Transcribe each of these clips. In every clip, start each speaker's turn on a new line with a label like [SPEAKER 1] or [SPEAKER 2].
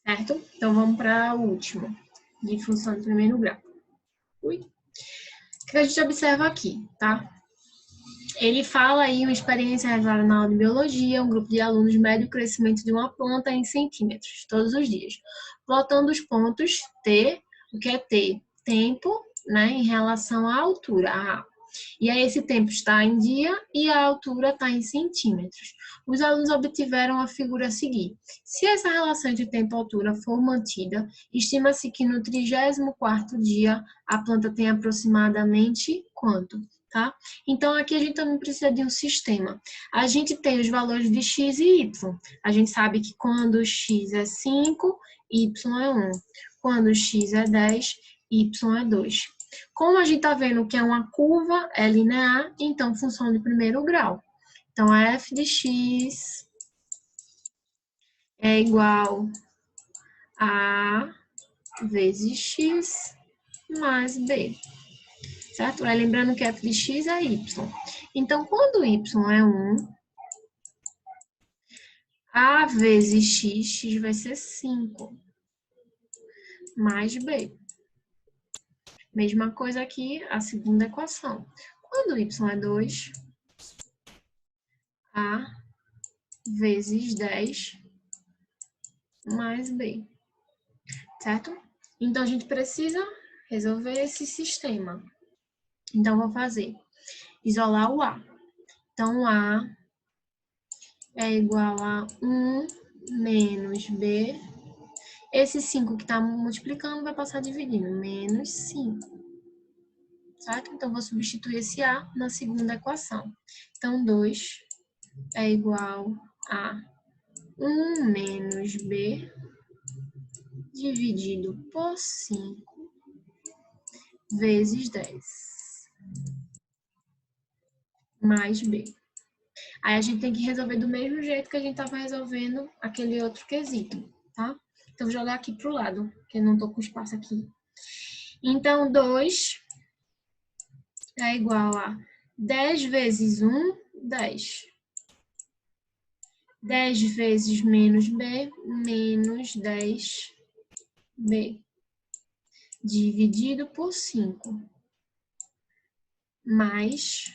[SPEAKER 1] certo? Então, vamos para o último, de função de primeiro grau. O que a gente observa aqui, tá? Ele fala aí uma experiência realizada na aula de biologia, um grupo de alunos mede o crescimento de uma planta em centímetros, todos os dias, plotando os pontos T, o que é T? Tempo, né, em relação à altura, A. E aí esse tempo está em dia e a altura está em centímetros. Os alunos obtiveram a figura a seguir. Se essa relação entre tempo e altura for mantida, estima-se que no 34º dia a planta tem aproximadamente quanto? Tá? Então, aqui a gente também precisa de um sistema. A gente tem os valores de x e y. A gente sabe que quando x é 5, y é 1. Quando x é 10, y é 2. Como a gente está vendo que é uma curva, é linear, então função de primeiro grau. Então, a f de x é igual a vezes x mais b. Certo? Lembrando que f de x é y. Então, quando y é 1, a vezes x, x vai ser 5, mais b. Mesma coisa aqui, a segunda equação. Quando y é 2, a vezes 10 mais b. Certo? Então, a gente precisa resolver esse sistema. Então, vou fazer isolar o a. Então, o a é igual a 1 menos b. Esse 5 que está multiplicando vai passar dividindo, menos 5. Certo? Então, vou substituir esse a na segunda equação. Então, 2 é igual a 1 menos b dividido por 5 vezes 10 mais b. Aí a gente tem que resolver do mesmo jeito que a gente estava resolvendo aquele outro quesito, tá? Então, vou jogar aqui para o lado, porque eu não estou com espaço aqui. Então, 2 é igual a 10 vezes 1, 10. 10 vezes menos b, menos 10b. Dividido por 5. Mais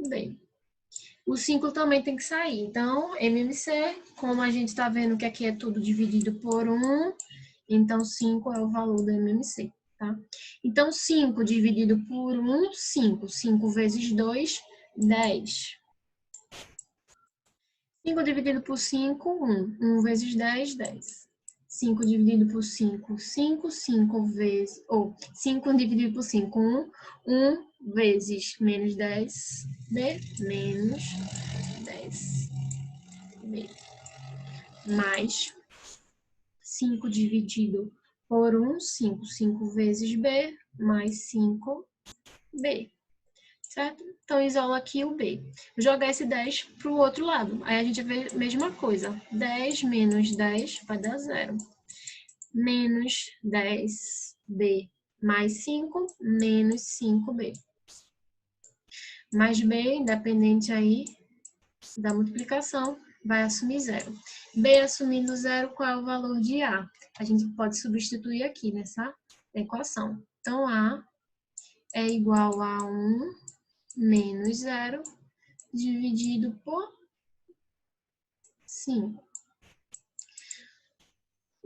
[SPEAKER 1] b. O 5 também tem que sair. Então, MMC, como a gente está vendo que aqui é tudo dividido por 1, então 5 é o valor do MMC, tá? Então, 5 dividido por 1, 5. 5 vezes 2, 10. 5 dividido por 5, 1. 1 vezes 10, 10. 5 dividido por 5, 5. 5 vezes... 5 dividido por 5, 1. 1 vezes menos 10, b, menos 10b. Mais 5 dividido por 1, 5. 5 vezes b, mais 5b. Certo? Então, isola aqui o b. Vou jogar esse 10 para o outro lado. Aí a gente vê a mesma coisa. 10 menos 10 vai dar 0. Menos 10b mais 5, menos 5b. Mais b, independente aí da multiplicação, vai assumir 0. B assumindo 0, qual é o valor de A? A gente pode substituir aqui nessa equação. Então, A é igual a 1 menos 0 dividido por 5.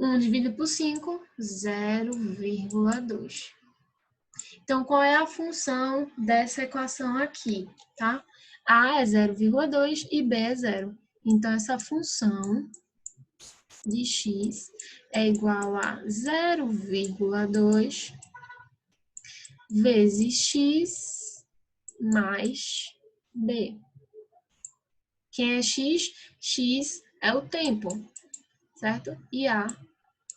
[SPEAKER 1] 1 dividido por 5, 0,2. Então, qual é a função dessa equação aqui, tá? A é 0,2 e B é 0. Então, essa função de x é igual a 0,2 vezes x mais b. Quem é x? X é o tempo, certo? E a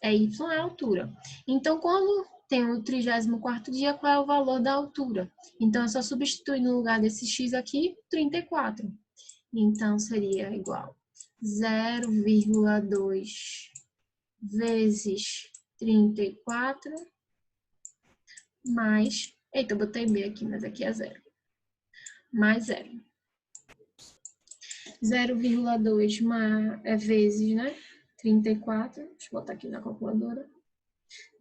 [SPEAKER 1] é y, é a altura. Então, quando tem o 34º dia, qual é o valor da altura? Então, é só substituir no lugar desse x aqui, 34. Então, seria igual 0,2 vezes 34 mais... Eita, eu botei b aqui, mas aqui é 0. Mais 0. 0,2 vezes, né? 34, deixa eu botar aqui na calculadora.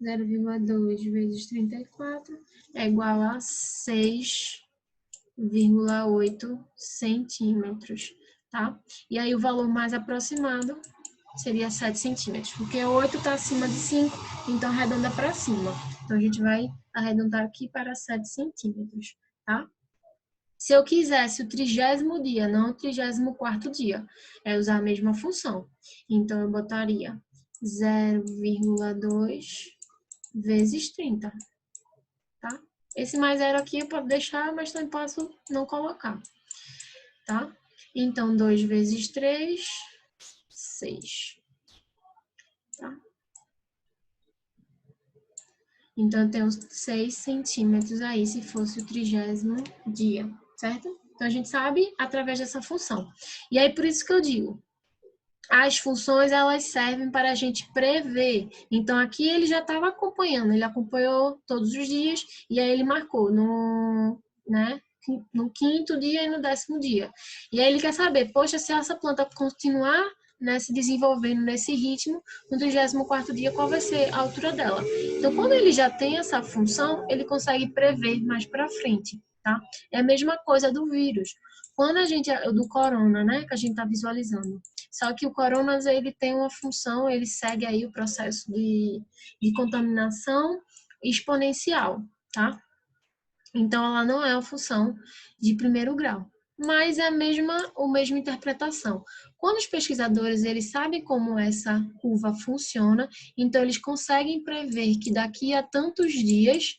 [SPEAKER 1] 0,2 vezes 34 é igual a 6,8 centímetros, tá? E aí o valor mais aproximado seria 7 centímetros, porque 8 está acima de 5, então arredonda para cima. Então a gente vai arredondar aqui para 7 centímetros, tá? Se eu quisesse o 30º dia, não o 34º dia, é usar a mesma função. Então eu botaria 0,2 vezes 30, tá? Esse mais zero aqui eu posso deixar, mas também posso não colocar, tá? Então, 2 vezes 3, 6, tá? Então, eu tenho 6 centímetros aí, se fosse o 30º dia, certo? Então, a gente sabe através dessa função. E aí, por isso que eu digo, as funções, elas servem para a gente prever. Então, aqui ele já estava acompanhando, ele acompanhou todos os dias, e aí ele marcou no 5º dia e no 10º dia. E aí ele quer saber, poxa, se essa planta continuar, né, se desenvolvendo nesse ritmo, no 34º dia, qual vai ser a altura dela? Então, quando ele já tem essa função, ele consegue prever mais para frente, tá? É a mesma coisa do vírus. Quando a gente, do corona, né, que a gente está visualizando. Só que o corona, ele tem uma função, ele segue aí o processo de contaminação exponencial, tá? Então, ela não é uma função de primeiro grau, mas é a mesma interpretação. Quando os pesquisadores eles sabem como essa curva funciona, então eles conseguem prever que daqui a tantos dias,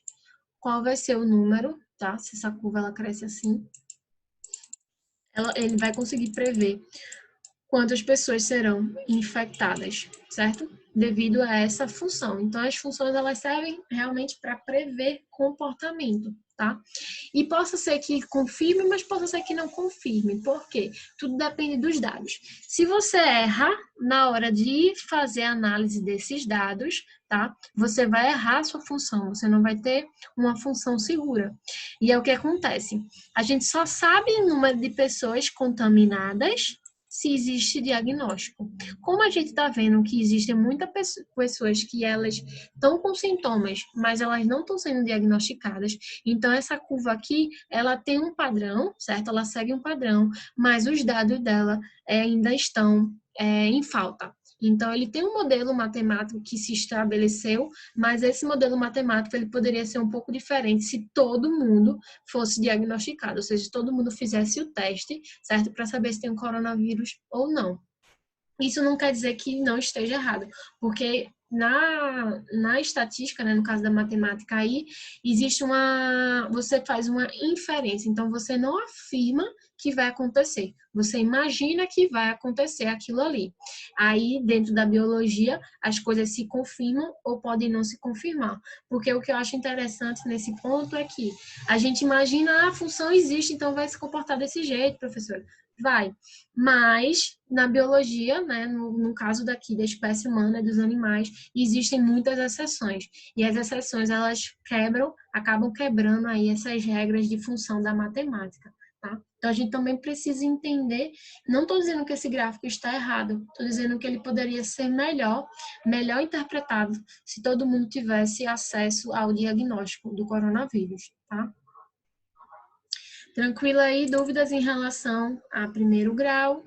[SPEAKER 1] qual vai ser o número, tá? Se essa curva ela cresce assim, ele vai conseguir prever quantas pessoas serão infectadas, certo? Devido a essa função. Então, as funções elas servem realmente para prever comportamento, tá? E possa ser que confirme, mas possa ser que não confirme. Por quê? Tudo depende dos dados. Se você erra na hora de fazer a análise desses dados, tá? Você vai errar a sua função, você não vai ter uma função segura. E é o que acontece. A gente só sabe o número de pessoas contaminadas se existe diagnóstico. Como a gente está vendo que existem muitas pessoas que elas estão com sintomas, mas elas não estão sendo diagnosticadas, então essa curva aqui, ela tem um padrão, certo? Ela segue um padrão, mas os dados dela ainda estão em falta. Então, ele tem um modelo matemático que se estabeleceu, mas esse modelo matemático ele poderia ser um pouco diferente se todo mundo fosse diagnosticado, ou seja, se todo mundo fizesse o teste, certo? Para saber se tem um coronavírus ou não. Isso não quer dizer que não esteja errado, porque na estatística, né, no caso da matemática aí, existe você faz uma inferência, então você não afirma que vai acontecer, você imagina que vai acontecer aquilo ali. Aí, dentro da biologia, as coisas se confirmam ou podem não se confirmar, porque o que eu acho interessante nesse ponto é que a gente imagina, a função existe, então vai se comportar desse jeito, professora. Vai, mas na biologia, né, no caso daqui da espécie humana e dos animais, existem muitas exceções. E as exceções, elas acabam quebrando aí essas regras de função da matemática, tá? Então a gente também precisa entender, não estou dizendo que esse gráfico está errado, estou dizendo que ele poderia ser melhor interpretado se todo mundo tivesse acesso ao diagnóstico do coronavírus, tá? Tranquilo aí, dúvidas em relação a primeiro grau?